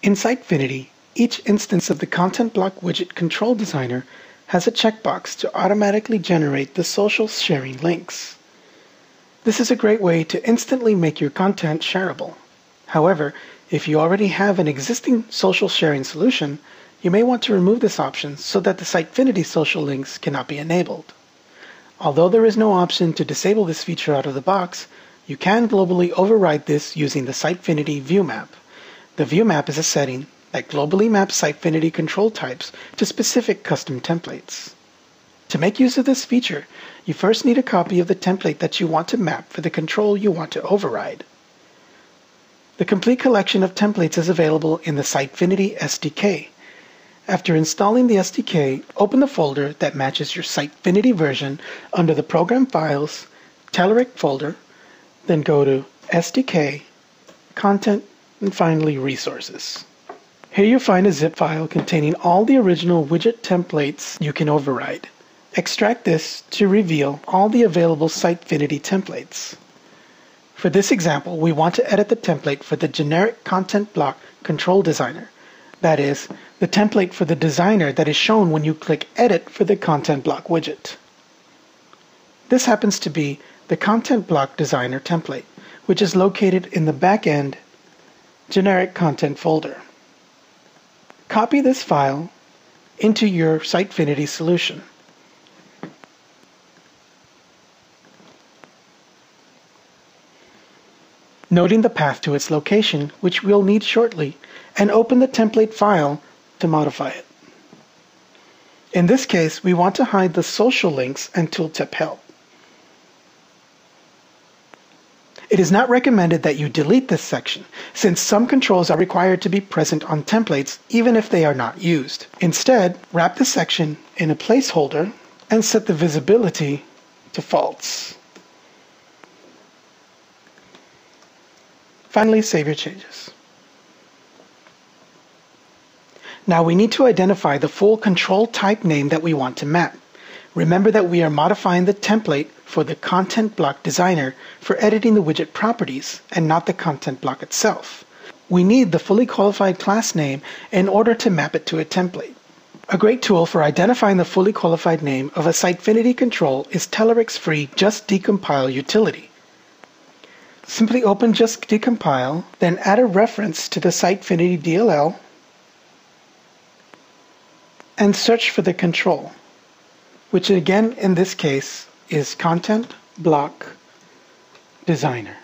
In Sitefinity, each instance of the Content Block Widget Control Designer has a checkbox to automatically generate the social sharing links. This is a great way to instantly make your content shareable. However, if you already have an existing social sharing solution, you may want to remove this option so that the Sitefinity social links cannot be enabled. Although there is no option to disable this feature out of the box, you can globally override this using the Sitefinity ViewMap. The ViewMap is a setting that globally maps Sitefinity control types to specific custom templates. To make use of this feature, you first need a copy of the template that you want to map for the control you want to override. The complete collection of templates is available in the Sitefinity SDK. After installing the SDK, open the folder that matches your Sitefinity version under the Program Files, Telerik folder, then go to SDK, Content, and finally Resources. Here you find a zip file containing all the original widget templates you can override. Extract this to reveal all the available Sitefinity templates. For this example, we want to edit the template for the generic Content Block Control Designer. That is, the template for the designer that is shown when you click Edit for the Content Block widget. This happens to be the Content Block Designer template, which is located in the back-end Generic Content folder. Copy this file into your Sitefinity solution. Noting the path to its location, which we'll need shortly, and open the template file to modify it. In this case, we want to hide the social links and tooltip help. It is not recommended that you delete this section, since some controls are required to be present on templates even if they are not used. Instead, wrap the section in a placeholder and set the visibility to false. Finally, save your changes. Now we need to identify the full control type name that we want to map. Remember that we are modifying the template for the Content Block Designer for editing the widget properties and not the content block itself. We need the fully qualified class name in order to map it to a template. A great tool for identifying the fully qualified name of a Sitefinity control is Telerik's free JustDecompile utility. Simply open JustDecompile, then add a reference to the Sitefinity DLL and search for the control, which again in this case is Content Block Designer.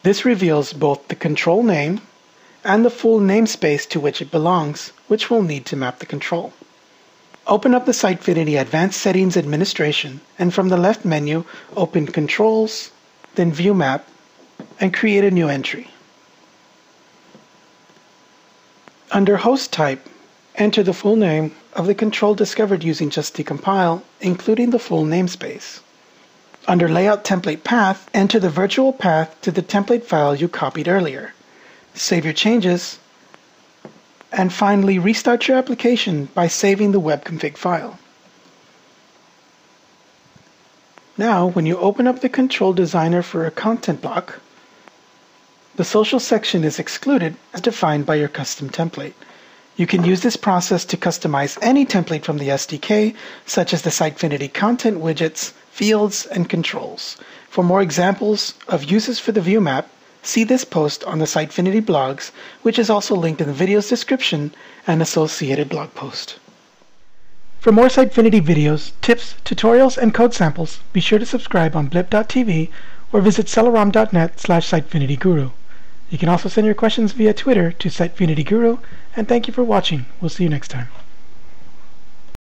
This reveals both the control name and the full namespace to which it belongs, which we'll need to map the control. Open up the Sitefinity Advanced Settings Administration, and from the left menu, open Controls, then ViewMap, and create a new entry. Under Host Type, enter the full name of the control discovered using JustDecompile, including the full namespace. Under Layout Template Path, enter the virtual path to the template file you copied earlier. Save your changes, and finally restart your application by saving the web config file. Now, when you open up the control designer for a content block, the social section is excluded as defined by your custom template. You can use this process to customize any template from the SDK, such as the Sitefinity content widgets, fields, and controls. For more examples of uses for the ViewMap, see this post on the Sitefinity blogs, which is also linked in the video's description and associated blog post. For more Sitefinity videos, tips, tutorials, and code samples, be sure to subscribe on blip.tv or visit celeron.net/SiteFinityGuru. You can also send your questions via Twitter to SiteFinityGuru, and thank you for watching. We'll see you next time.